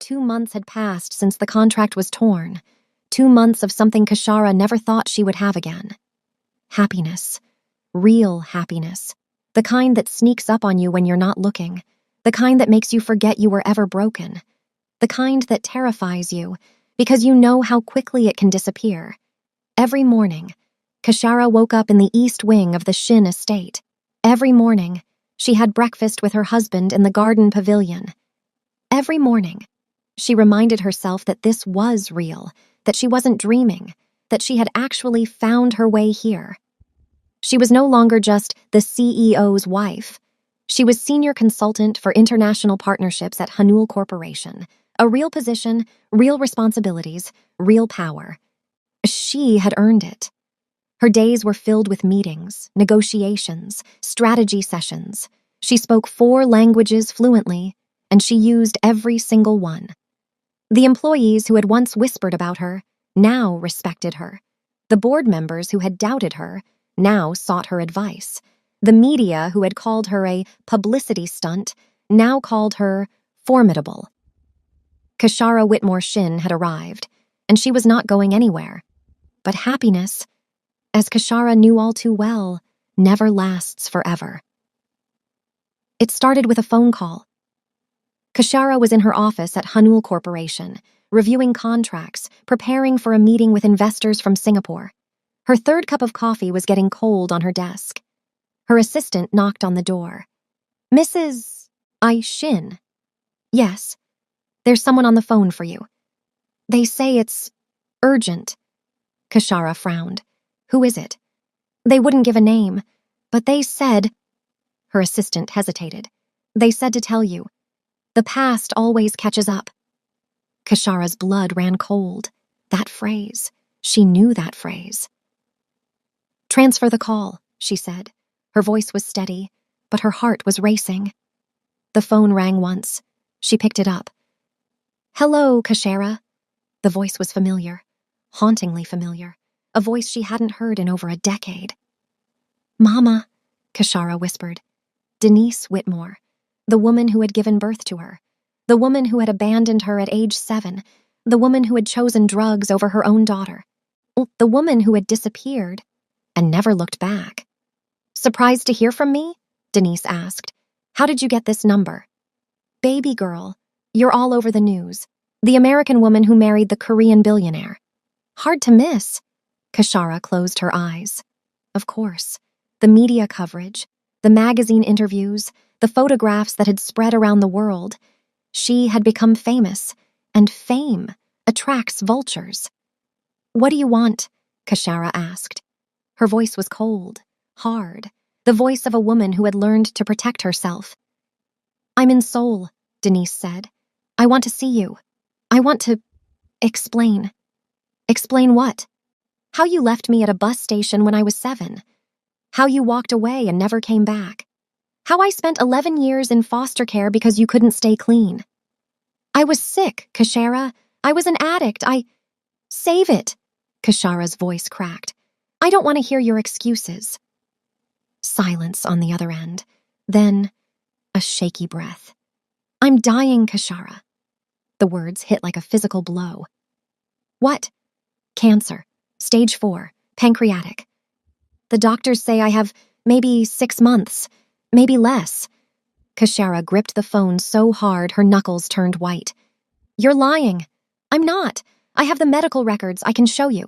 2 months had passed since the contract was torn. 2 months of something Kashara never thought she would have again. Happiness. Real happiness. The kind that sneaks up on you when you're not looking. The kind that makes you forget you were ever broken. The kind that terrifies you because you know how quickly it can disappear. Every morning, Kashara woke up in the east wing of the Shin estate. Every morning, she had breakfast with her husband in the garden pavilion. Every morning, she reminded herself that this was real, that she wasn't dreaming, that she had actually found her way here. She was no longer just the CEO's wife. She was senior consultant for international partnerships at Hanul Corporation, a real position, real responsibilities, real power. She had earned it. Her days were filled with meetings, negotiations, strategy sessions. She spoke 4 languages fluently, and she used every single one. The employees who had once whispered about her now respected her. The board members who had doubted her now sought her advice. The media who had called her a publicity stunt now called her formidable. Kashara Whitmore Shin had arrived, and she was not going anywhere. But happiness, as Kashara knew all too well, never lasts forever. It started with a phone call. Kashara was in her office at Hanul Corporation, reviewing contracts, preparing for a meeting with investors from Singapore. Her 3rd cup of coffee was getting cold on her desk. Her assistant knocked on the door. "Mrs. Shin?" "Yes. There's someone on the phone for you." "They say it's urgent." Kashara frowned. "Who is it?" "They wouldn't give a name, but they said—" Her assistant hesitated. "They said to tell you. The past always catches up." Kashara's blood ran cold. That phrase. She knew that phrase. "Transfer the call," she said. Her voice was steady, but her heart was racing. The phone rang once. She picked it up. "Hello, Kashara." The voice was familiar, hauntingly familiar, a voice she hadn't heard in over a decade. "Mama," Kashara whispered. Denise Whitmore, the woman who had given birth to her, the woman who had abandoned her at age 7, the woman who had chosen drugs over her own daughter, the woman who had disappeared and never looked back. "Surprised to hear from me?" Denise asked. "How did you get this number?" "Baby girl, you're all over the news. The American woman who married the Korean billionaire." "Hard to miss." Kashara closed her eyes. Of course, the media coverage, the magazine interviews, the photographs that had spread around the world. She had become famous, and fame attracts vultures. "What do you want?" Kashara asked. Her voice was cold, hard, the voice of a woman who had learned to protect herself. "I'm in Seoul," Denise said. "I want to see you. I want to explain." "Explain what?" "How you left me at a bus station when I was 7. How you walked away and never came back. How I spent 11 years in foster care because you couldn't stay clean." "I was sick, Kashara. I was an addict. Save it." Kashara's voice cracked. "I don't want to hear your excuses." Silence on the other end. Then, a shaky breath. "I'm dying, Kashara." The words hit like a physical blow. "What?" "Cancer. Stage 4. Pancreatic. The doctors say I have maybe 6 months, maybe less." Kashara gripped the phone so hard her knuckles turned white. "You're lying." "I'm not. I have the medical records. I can show you.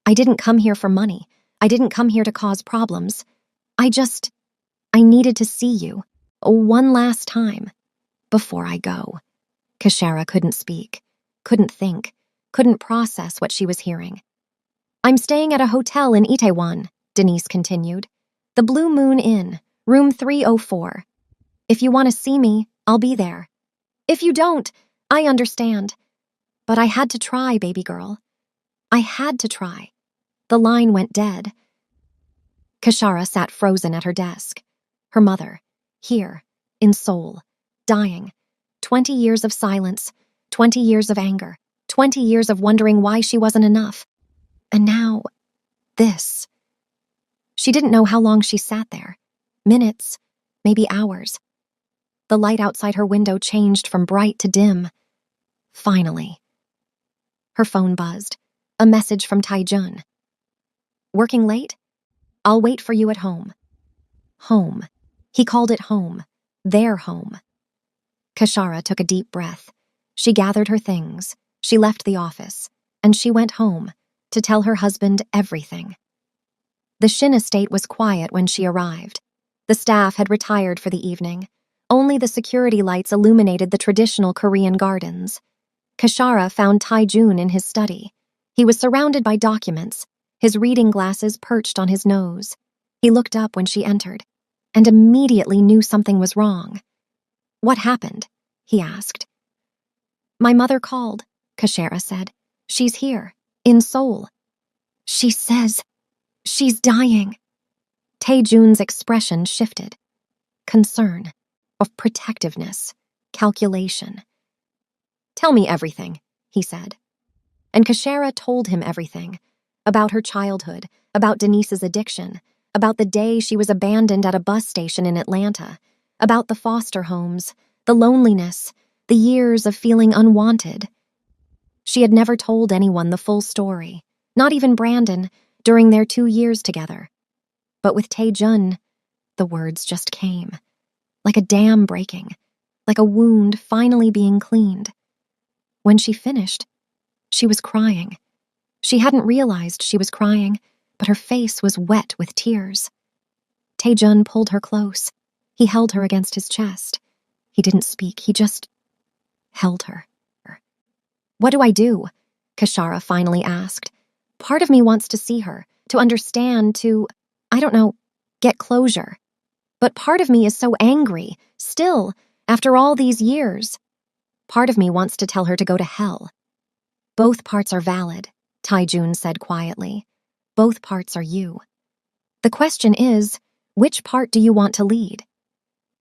I didn't come here for money. I didn't come here to cause problems. I needed to see you. One last time. Before I go." Kashara couldn't speak, couldn't think, couldn't process what she was hearing. "I'm staying at a hotel in Itaewon," Denise continued. "The Blue Moon Inn, room 304. If you want to see me, I'll be there. If you don't, I understand. But I had to try, baby girl. I had to try." The line went dead. Kashara sat frozen at her desk. Her mother, here, in Seoul, dying. 20 years of silence, 20 years of anger, 20 years of wondering why she wasn't enough. And now, this. She didn't know how long she sat there. Minutes, maybe hours. The light outside her window changed from bright to dim. Finally. Her phone buzzed. A message from Taijun. Working late? I'll wait for you at home. Home. He called it home. Their home. Kashara took a deep breath. She gathered her things. She left the office. And she went home to tell her husband everything. The Shin estate was quiet when she arrived. The staff had retired for the evening. Only the security lights illuminated the traditional Korean gardens. Kashara found Taijun in his study. He was surrounded by documents, his reading glasses perched on his nose. He looked up when she entered, and immediately knew something was wrong. What happened? He asked. My mother called, Kashara said. She's here, in Seoul. She says she's dying. Taejun's expression shifted. Concern, of protectiveness, calculation. Tell me everything, he said. And Kashara told him everything. About her childhood, about Denise's addiction, about the day she was abandoned at a bus station in Atlanta, about the foster homes, the loneliness, the years of feeling unwanted. She had never told anyone the full story, not even Brandon, during their 2 years together. But with Taejun, the words just came. Like a dam breaking, like a wound finally being cleaned. When she finished, she was crying. She hadn't realized she was crying, but her face was wet with tears. Taejun pulled her close. He held her against his chest. He didn't speak, he just held her. What do I do? Kashara finally asked. Part of me wants to see her, to understand, to, I don't know, get closure. But part of me is so angry, still, after all these years. Part of me wants to tell her to go to hell. Both parts are valid, Taijun said quietly. Both parts are you. The question is, which part do you want to lead?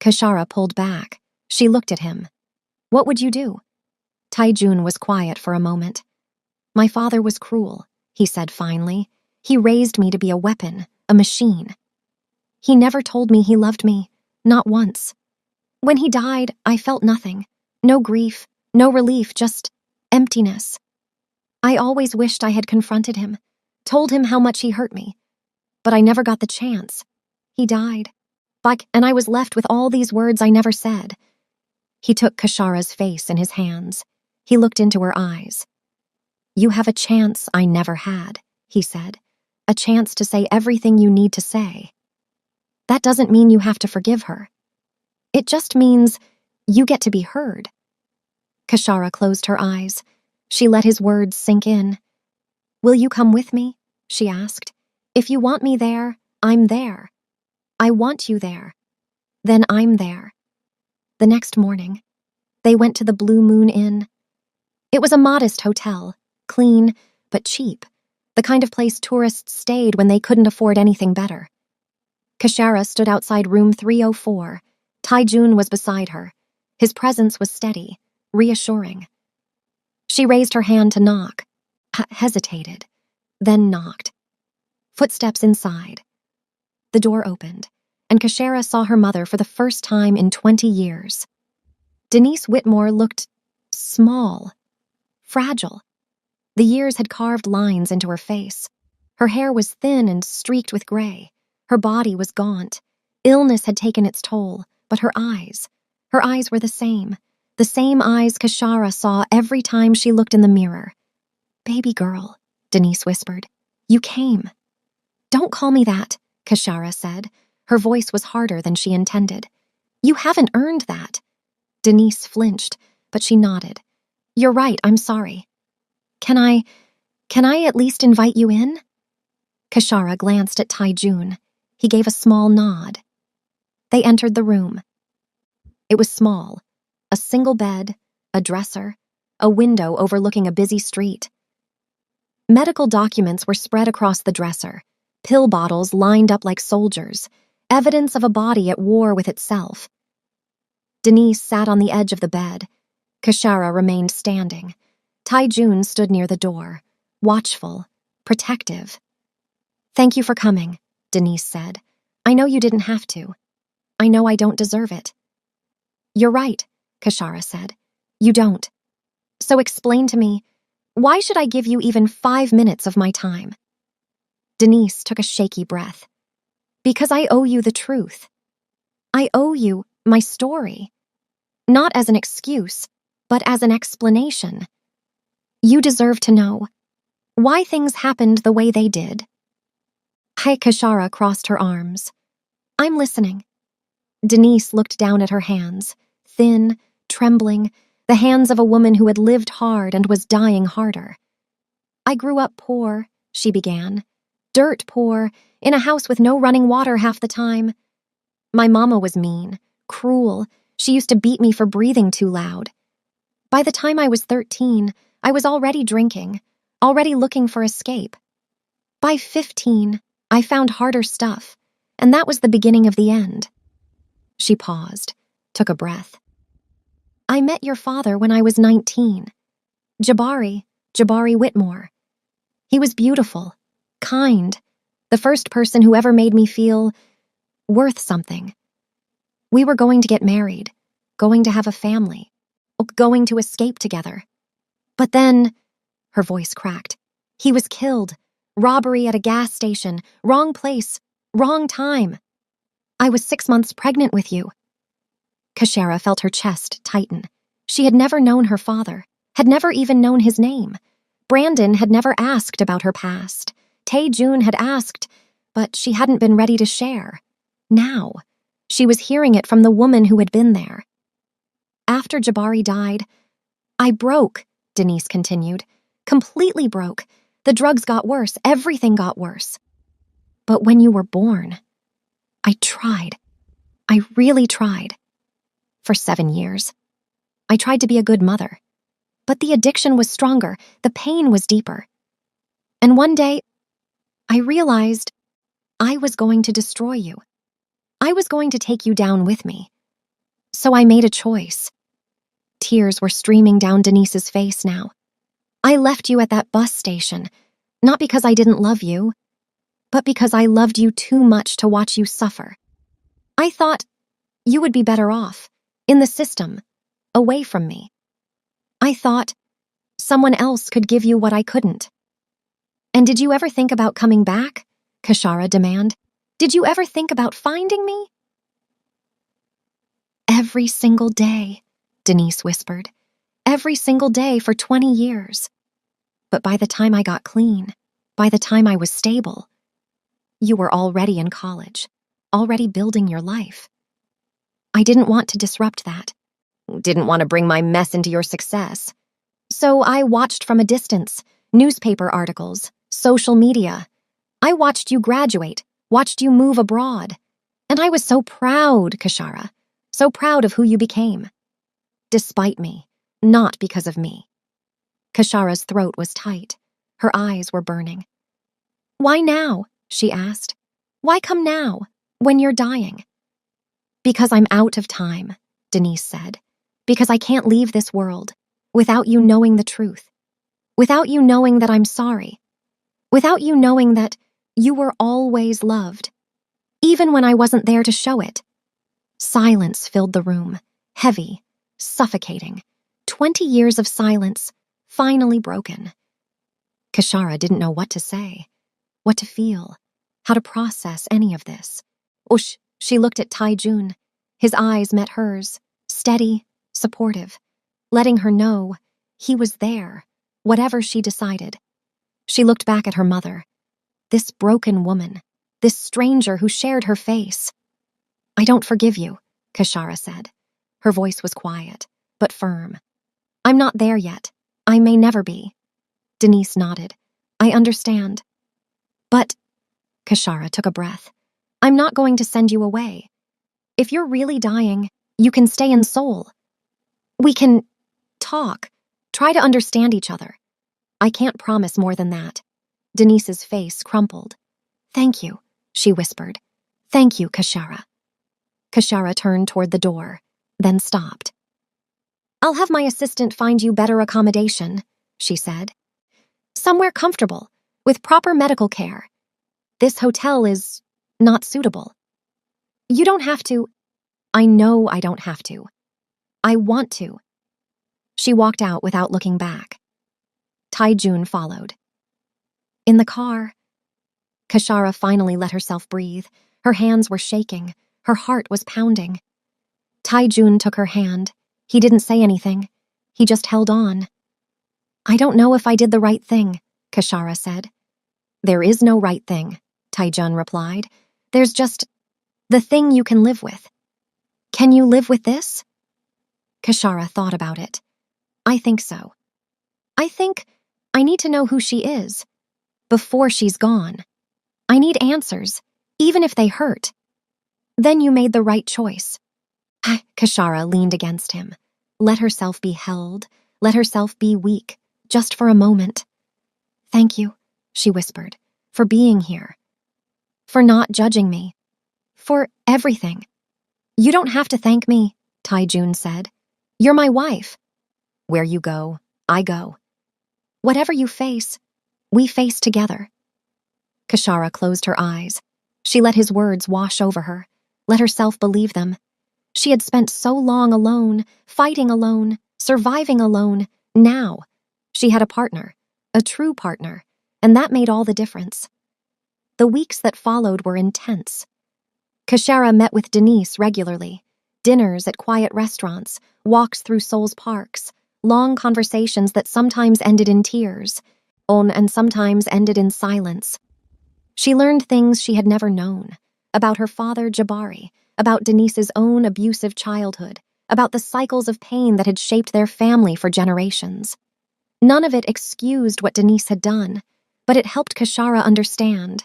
Kashara pulled back. She looked at him. What would you do? Taijun was quiet for a moment. My father was cruel, he said finally. He raised me to be a weapon, a machine. He never told me he loved me, not once. When he died, I felt nothing. No grief, no relief, just emptiness. I always wished I had confronted him, told him how much he hurt me. But I never got the chance. He died. And I was left with all these words I never said. He took Kashara's face in his hands. He looked into her eyes. You have a chance I never had, he said. A chance to say everything you need to say. That doesn't mean you have to forgive her. It just means you get to be heard. Kashara closed her eyes. She let his words sink in. Will you come with me? She asked. If you want me there, I'm there. I want you there. Then I'm there. The next morning, they went to the Blue Moon Inn. It was a modest hotel, clean but cheap, the kind of place tourists stayed when they couldn't afford anything better. Kashara stood outside room 304. Taijun was beside her. His presence was steady, reassuring. She raised her hand to knock, hesitated, then knocked. Footsteps inside. The door opened, and Kashara saw her mother for the first time in 20 years. Denise Whitmore looked small, fragile. The years had carved lines into her face. Her hair was thin and streaked with gray. Her body was gaunt. Illness had taken its toll, but her eyes were the same eyes Kashara saw every time she looked in the mirror. Baby girl, Denise whispered. You came. Don't call me that, Kashara said. Her voice was harder than she intended. You haven't earned that. Denise flinched, but she nodded. You're right, I'm sorry. Can I at least invite you in? Kashara glanced at Taijun. He gave a small nod. They entered the room. It was small. A single bed, a dresser, a window overlooking a busy street. Medical documents were spread across the dresser, pill bottles lined up like soldiers, evidence of a body at war with itself. Denise sat on the edge of the bed. Kashara remained standing. Taijun stood near the door, watchful, protective. Thank you for coming, Denise said. I know you didn't have to. I know I don't deserve it. You're right, Kashara said. You don't. So explain to me, why should I give you even 5 minutes of my time? Denise took a shaky breath. Because I owe you the truth. I owe you my story. Not as an excuse, but as an explanation. You deserve to know why things happened the way they did. Kashara crossed her arms. I'm listening. Denise looked down at her hands, thin, trembling, the hands of a woman who had lived hard and was dying harder. I grew up poor, she began. Dirt poor, in a house with no running water half the time. My mama was mean, cruel. She used to beat me for breathing too loud. By the time I was 13, I was already drinking, already looking for escape. By 15, I found harder stuff, and that was the beginning of the end. She paused, took a breath. I met your father when I was 19. Jabari Whitmore. He was beautiful, kind, the first person who ever made me feel worth something. We were going to get married, going to have a family, going to escape together. But then, her voice cracked, he was killed. Robbery at a gas station, wrong place, wrong time. I was 6 months pregnant with you. Kashara felt her chest tighten. She had never known her father, had never even known his name. Brandon had never asked about her past. Tae-Jun had asked, but she hadn't been ready to share. Now, she was hearing it from the woman who had been there. After Jabari died, I broke, Denise continued. Completely broke. The drugs got worse, everything got worse. But when you were born, I tried. I really tried. For 7 years. I tried to be a good mother. But the addiction was stronger, the pain was deeper. And one day, I realized I was going to destroy you. I was going to take you down with me. So I made a choice. Tears were streaming down Denise's face now. I left you at that bus station, not because I didn't love you, but because I loved you too much to watch you suffer. I thought you would be better off, in the system, away from me. I thought someone else could give you what I couldn't. And did you ever think about coming back? Kashara demanded. Did you ever think about finding me? Every single day, Denise whispered. Every single day for 20 years. But by the time I got clean, by the time I was stable, you were already in college, already building your life. I didn't want to disrupt that. Didn't want to bring my mess into your success. So I watched from a distance, newspaper articles, social media. I watched you graduate, watched you move abroad. And I was so proud, Kashara, so proud of who you became. Despite me, not because of me. Kashara's throat was tight. Her eyes were burning. Why now? She asked. Why come now, when you're dying? Because I'm out of time, Denise said. Because I can't leave this world without you knowing the truth. Without you knowing that I'm sorry. Without you knowing that you were always loved. Even when I wasn't there to show it. Silence filled the room, heavy, suffocating. 20 years of silence, finally broken. Kashara didn't know what to say, what to feel, how to process any of this. She looked at Tae-Jun. His eyes met hers, steady, supportive, letting her know he was there, whatever she decided. She looked back at her mother, this broken woman, this stranger who shared her face. I don't forgive you, Kashara said. Her voice was quiet, but firm. I'm not there yet. I may never be. Denise nodded. I understand. But, Kashara took a breath, I'm not going to send you away. If you're really dying, you can stay in Seoul. We can talk, try to understand each other. I can't promise more than that. Denise's face crumpled. Thank you, she whispered. Thank you, Kashara. Kashara turned toward the door, then stopped. I'll have my assistant find you better accommodation, she said. Somewhere comfortable, with proper medical care. This hotel is not suitable. You don't have to. I know I don't have to. I want to. She walked out without looking back. Taijun followed. In the car, Kashara finally let herself breathe. Her hands were shaking. Her heart was pounding. Taijun took her hand. He didn't say anything. He just held on. I don't know if I did the right thing, Kashara said. There is no right thing, Taijun replied. There's just the thing you can live with. Can you live with this? Kashara thought about it. I think so. I think I need to know who she is before she's gone. I need answers, even if they hurt. Then you made the right choice. Kashara leaned against him. Let herself be held. Let herself be weak, just for a moment. Thank you, she whispered, for being here. For not judging me. For everything. You don't have to thank me, Taijun said. You're my wife. Where you go, I go. Whatever you face, we face together. Kashara closed her eyes. She let his words wash over her, let herself believe them. She had spent so long alone, fighting alone, surviving alone. Now, she had a partner, a true partner, and that made all the difference. The weeks that followed were intense. Kashara met with Denise regularly, dinners at quiet restaurants, walks through Seoul's parks, long conversations that sometimes ended in tears, and sometimes ended in silence. She learned things she had never known, about her father Jabari, about Denise's own abusive childhood, about the cycles of pain that had shaped their family for generations. None of it excused what Denise had done, but it helped Kashara understand.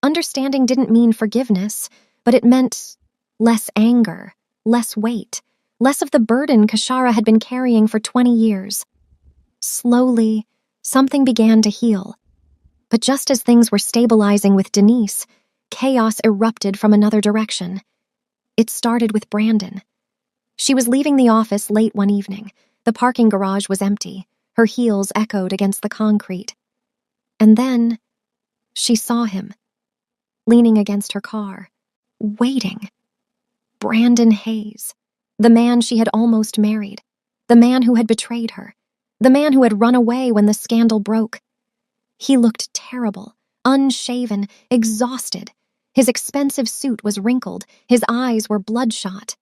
Understanding didn't mean forgiveness, but it meant less anger, less weight, less of the burden Kashara had been carrying for 20 years. Slowly, something began to heal. But just as things were stabilizing with Denise, chaos erupted from another direction. It started with Brandon. She was leaving the office late one evening. The parking garage was empty. Her heels echoed against the concrete. And then she saw him, leaning against her car, waiting. Brandon Hayes, the man she had almost married, the man who had betrayed her, the man who had run away when the scandal broke. He looked terrible, unshaven, exhausted. His expensive suit was wrinkled. His eyes were bloodshot.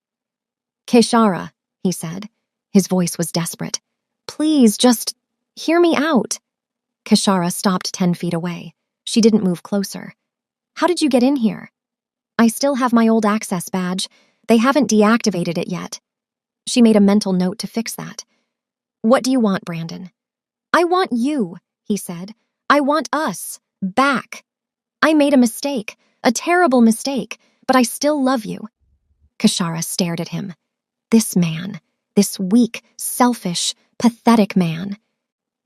Keshara, he said. His voice was desperate. Please, just hear me out. Keshara stopped 10 feet away. She didn't move closer. How did you get in here? I still have my old access badge. They haven't deactivated it yet. She made a mental note to fix that. What do you want, Brandon? I want you, he said. I want us back. I made a mistake, a terrible mistake, but I still love you. Keshara stared at him. This man, this weak, selfish, pathetic man.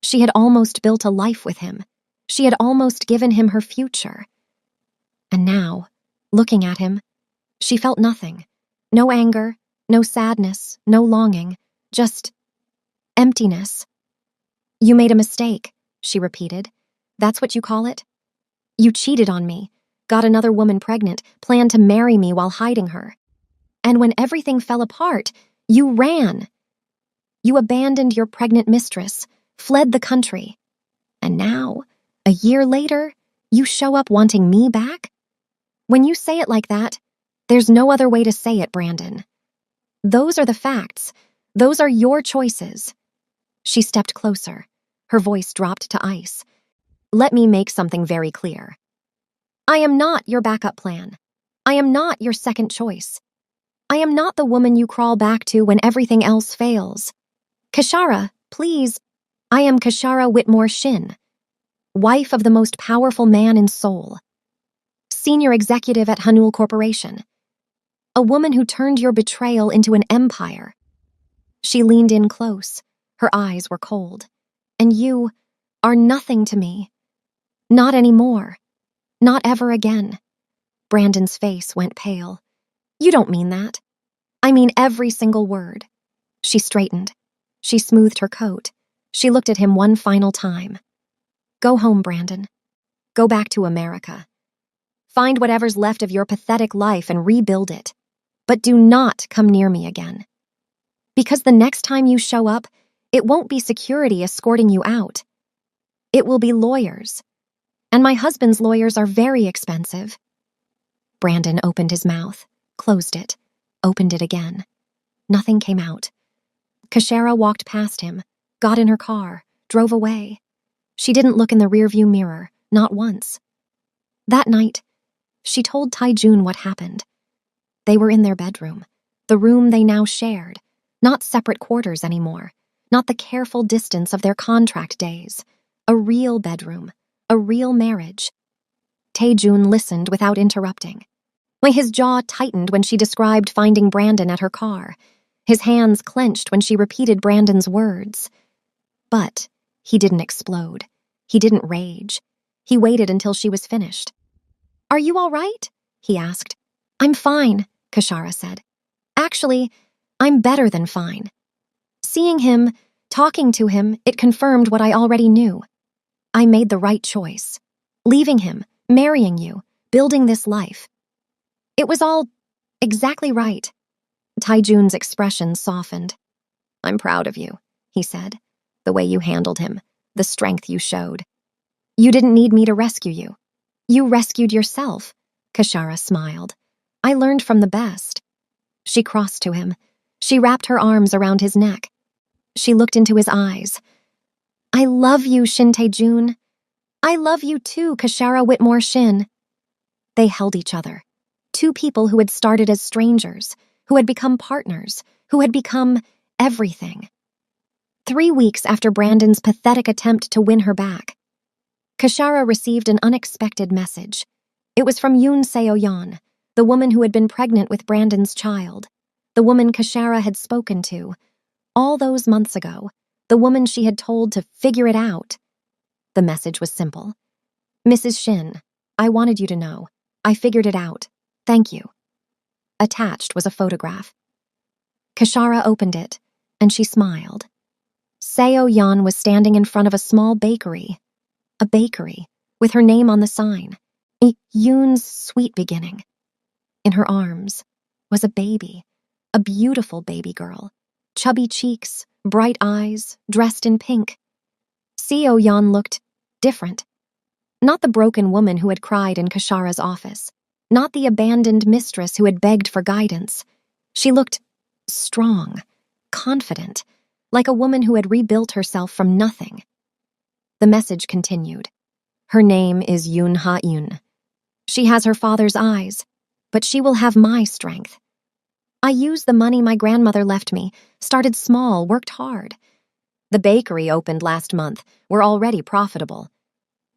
She had almost built a life with him. She had almost given him her future. And now, looking at him, she felt nothing. No anger, no sadness, no longing, just emptiness. You made a mistake, she repeated. That's what you call it? You cheated on me, got another woman pregnant, planned to marry me while hiding her. And when everything fell apart, you ran. You abandoned your pregnant mistress, fled the country. And now, a year later, you show up wanting me back? When you say it like that, there's no other way to say it, Brandon. Those are the facts. Those are your choices. She stepped closer. Her voice dropped to ice. Let me make something very clear. I am not your backup plan. I am not your second choice. I am not the woman you crawl back to when everything else fails. Keshara, please. I am Keshara Whitmore Shin, wife of the most powerful man in Seoul, senior executive at Hanul Corporation, a woman who turned your betrayal into an empire. She leaned in close. Her eyes were cold. And you are nothing to me. Not anymore. Not ever again. Brandon's face went pale. You don't mean that. I mean every single word. She straightened. She smoothed her coat. She looked at him one final time. Go home, Brandon. Go back to America. Find whatever's left of your pathetic life and rebuild it. But do not come near me again. Because the next time you show up, It won't be security escorting you out. It will be lawyers. And my husband's lawyers are very expensive. Brandon opened his mouth, closed it, opened it again. Nothing came out. Kashara walked past him, got in her car, drove away. She didn't look in the rearview mirror, not once. That night, she told Taijun what happened. They were in their bedroom, the room they now shared, not separate quarters anymore, not the careful distance of their contract days. A real bedroom, a real marriage. Taejun listened without interrupting. His jaw tightened when she described finding Brandon at her car. His hands clenched when she repeated Brandon's words. But he didn't explode. He didn't rage. He waited until she was finished. "Are you all right?" he asked. "I'm fine," Kashara said. "Actually, I'm better than fine." Seeing him, talking to him, it confirmed what I already knew. I made the right choice. Leaving him, marrying you, building this life. It was all exactly right. Taijun's expression softened. "I'm proud of you," he said. "The way you handled him, the strength you showed. You didn't need me to rescue you. You rescued yourself," Kashara smiled. "I learned from the best." She crossed to him. She wrapped her arms around his neck. She looked into his eyes. "I love you, Shin Taejun. I love you too, Kashara Whitmore Shin." They held each other. Two people who had started as strangers, who had become partners, who had become everything. 3 weeks after Brandon's pathetic attempt to win her back, Kashara received an unexpected message. It was from Yoon Seo-yeon, the woman who had been pregnant with Brandon's child, the woman Kashara had spoken to, all those months ago, the woman she had told to figure it out. The message was simple. "Mrs. Shin, I wanted you to know. I figured it out. Thank you." Attached was a photograph. Kashara opened it, and she smiled. Seo-yeon was standing in front of a small bakery. A bakery, with her name on the sign. Yoon's sweet beginning. In her arms was a baby, a beautiful baby girl. Chubby cheeks, bright eyes, dressed in pink. Seo-yeon looked different. Not the broken woman who had cried in Kashara's office. Not the abandoned mistress who had begged for guidance. She looked strong, confident, like a woman who had rebuilt herself from nothing. The message continued. "Her name is Yoon Ha-eun. She has her father's eyes, but she will have my strength. I used the money my grandmother left me, started small, worked hard. The bakery opened last month. We're already profitable.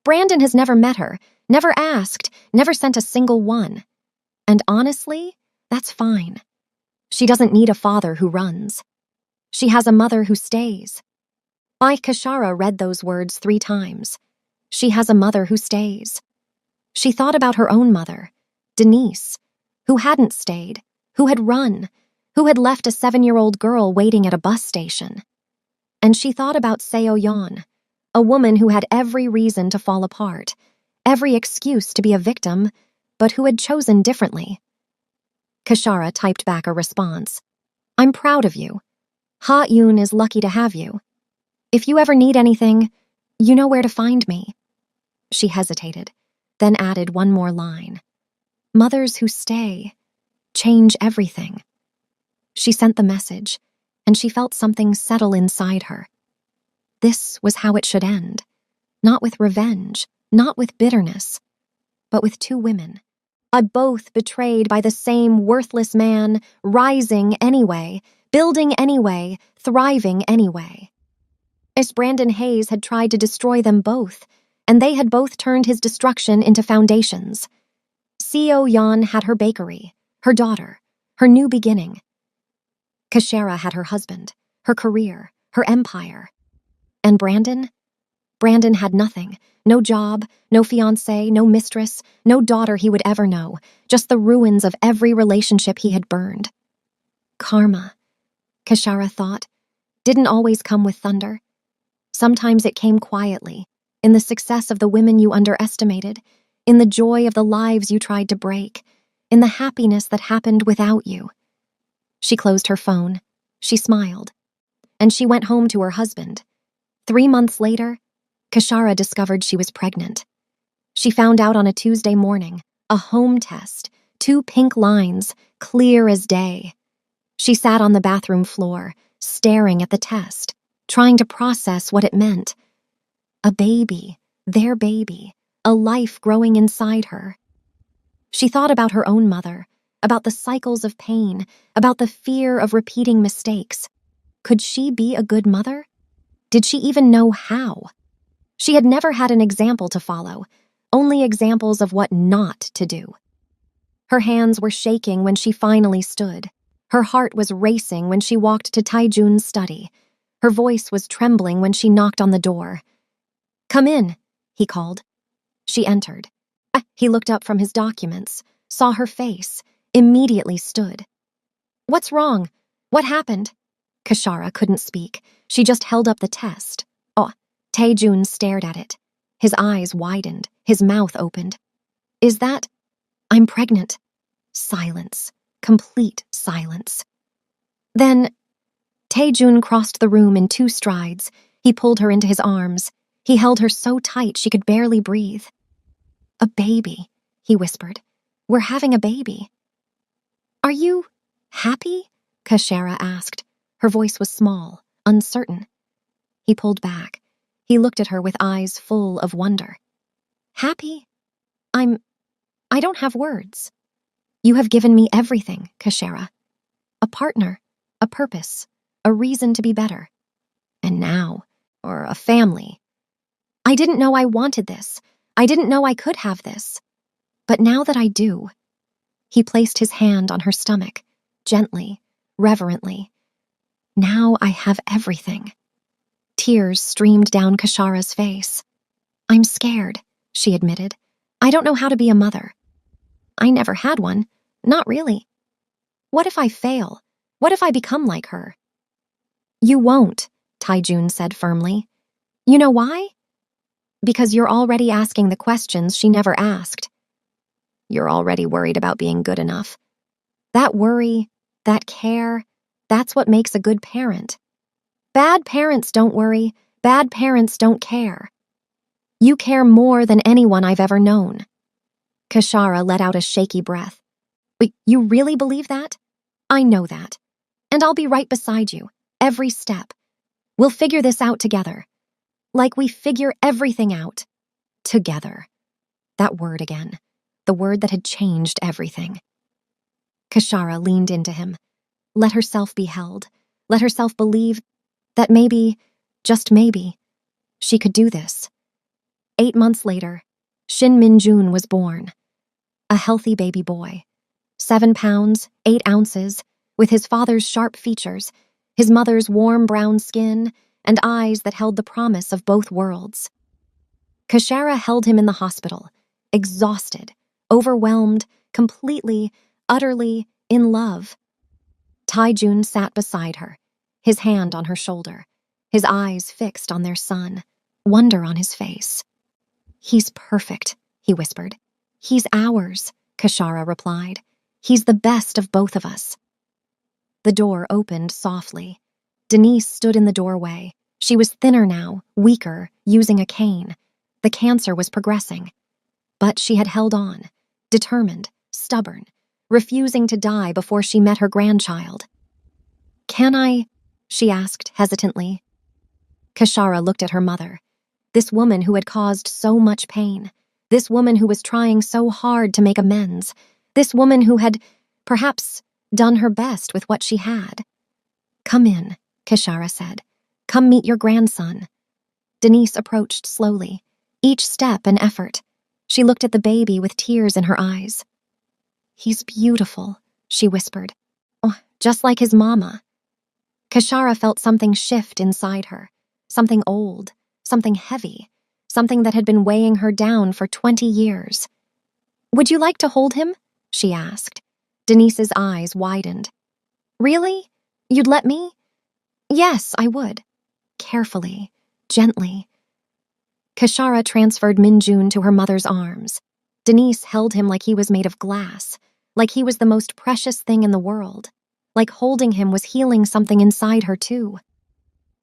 Brandon has never met her, never asked, never sent a single one. And honestly, that's fine. She doesn't need a father who runs. She has a mother who stays." Kashara read those words 3 times. She has a mother who stays. She thought about her own mother, Denise, who hadn't stayed, who had run, who had left a 7-year-old girl waiting at a bus station. And she thought about Seo-yeon, a woman who had every reason to fall apart, every excuse to be a victim, but who had chosen differently. Kashara typed back a response. "I'm proud of you. Ha-eun is lucky to have you. If you ever need anything, you know where to find me." She hesitated, then added one more line. "Mothers who stay change everything." She sent the message, and she felt something settle inside her. This was how it should end. Not with revenge, not with bitterness, but with 2 women. Both betrayed by the same worthless man, rising anyway, building anyway, thriving anyway. As Brandon Hayes had tried to destroy them both, and they had both turned his destruction into foundations. Seo-yeon had her bakery, her daughter, her new beginning. Kashara had her husband, her career, her empire. And Brandon? Brandon had nothing. No job, no fiancé, no mistress, no daughter he would ever know, just the ruins of every relationship he had burned. Karma, Kashara thought, didn't always come with thunder. Sometimes it came quietly, in the success of the women you underestimated, in the joy of the lives you tried to break, in the happiness that happened without you. She closed her phone. She smiled. and she went home to her husband. 3 months later, Kashara discovered she was pregnant. She found out on a Tuesday morning, a home test, 2 pink lines, clear as day. She sat on the bathroom floor, staring at the test, trying to process what it meant. A baby, their baby, a life growing inside her. She thought about her own mother, about the cycles of pain, about the fear of repeating mistakes. Could she be a good mother? Did she even know how? She had never had an example to follow, only examples of what not to do. Her hands were shaking when she finally stood. Her heart was racing when she walked to Taijun's study. Her voice was trembling when she knocked on the door. "Come in," he called. She entered. He looked up from his documents, saw her face, immediately stood. "What's wrong? What happened?" Kashara couldn't speak. She just held up the test. Oh, Taejun stared at it. His eyes widened, his mouth opened. "Is that? I'm pregnant." Silence. Complete silence. Then, Taejun crossed the room in 2 strides. He pulled her into his arms. He held her so tight she could barely breathe. "A baby," he whispered. "We're having a baby." "Are you happy?" Kashara asked. Her voice was small, uncertain. He pulled back. He looked at her with eyes full of wonder. "Happy? I don't have words. You have given me everything, Kashara. A partner, a purpose, a reason to be better. And now, or a family. I didn't know I wanted this. I didn't know I could have this. But now that I do." He placed his hand on her stomach, gently, reverently. "Now I have everything." Tears streamed down Kashara's face. "I'm scared," she admitted. "I don't know how to be a mother. I never had one. Not really. What if I fail? What if I become like her?" "You won't," Taijun said firmly. "You know why? Because you're already asking the questions she never asked. You're already worried about being good enough. That worry, that care, that's what makes a good parent. Bad parents don't worry. Bad parents don't care. You care more than anyone I've ever known." Kashara let out a shaky breath. "Wait, you really believe that?" "I know that. And I'll be right beside you, every step. We'll figure this out together. Like we figure everything out. Together." That word again. The word that had changed everything. Kashara leaned into him. Let herself be held. Let herself believe that maybe, just maybe, she could do this. 8 months later, Shin Min-jun was born. A healthy baby boy. 7 pounds, 8 ounces, with his father's sharp features, his mother's warm brown skin, and eyes that held the promise of both worlds. Kashara held him in the hospital, exhausted, overwhelmed, completely, utterly in love. Taijun sat beside her, his hand on her shoulder, his eyes fixed on their son, wonder on his face. "He's perfect," he whispered. "He's ours," Kashara replied. "He's the best of both of us." The door opened softly. Denise stood in the doorway. She was thinner now, weaker, using a cane. The cancer was progressing. But she had held on, determined, stubborn, refusing to die before she met her grandchild. "Can I?" she asked hesitantly. Kashara looked at her mother. This woman who had caused so much pain. This woman who was trying so hard to make amends. This woman who had, perhaps, done her best with what she had. "Come in," Kashara said. "Come meet your grandson." Denise approached slowly, each step an effort. She looked at the baby with tears in her eyes. "He's beautiful," she whispered. "Oh, just like his mama." Kashara felt something shift inside her, something old, something heavy, something that had been weighing her down for 20 years. "Would you like to hold him?" she asked. Denise's eyes widened. "Really? You'd let me?" "Yes, I would." Carefully, gently. Kashara transferred Min-jun to her mother's arms. Denise held him like he was made of glass, like he was the most precious thing in the world, like holding him was healing something inside her too.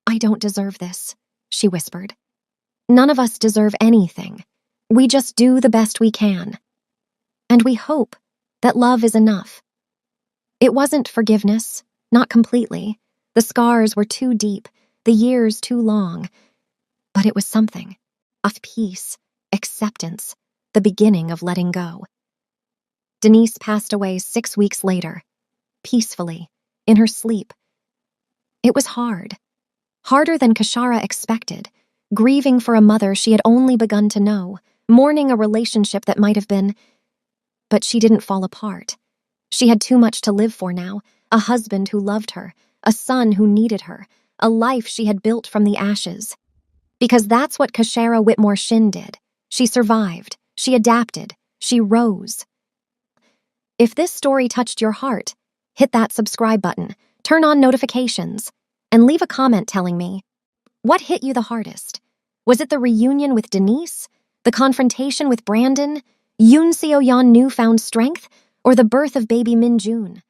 "I don't deserve this," she whispered. "None of us deserve anything. We just do the best we can. And we hope that love is enough." It wasn't forgiveness, not completely. The scars were too deep, the years too long. But it was something. Of peace, acceptance, the beginning of letting go. Denise passed away 6 weeks later, peacefully, in her sleep. It was hard. Harder than Kashara expected, grieving for a mother she had only begun to know, mourning a relationship that might have been. But she didn't fall apart. She had too much to live for now, a husband who loved her, a son who needed her, a life she had built from the ashes. Because that's what Kashara Whitmore Shin did. She survived, she adapted, she rose. If this story touched your heart, hit that subscribe button, turn on notifications, and leave a comment telling me, what hit you the hardest? Was it the reunion with Denise? The confrontation with Brandon? Yoon Seo-yeon newfound strength? Or the birth of baby Min Jun?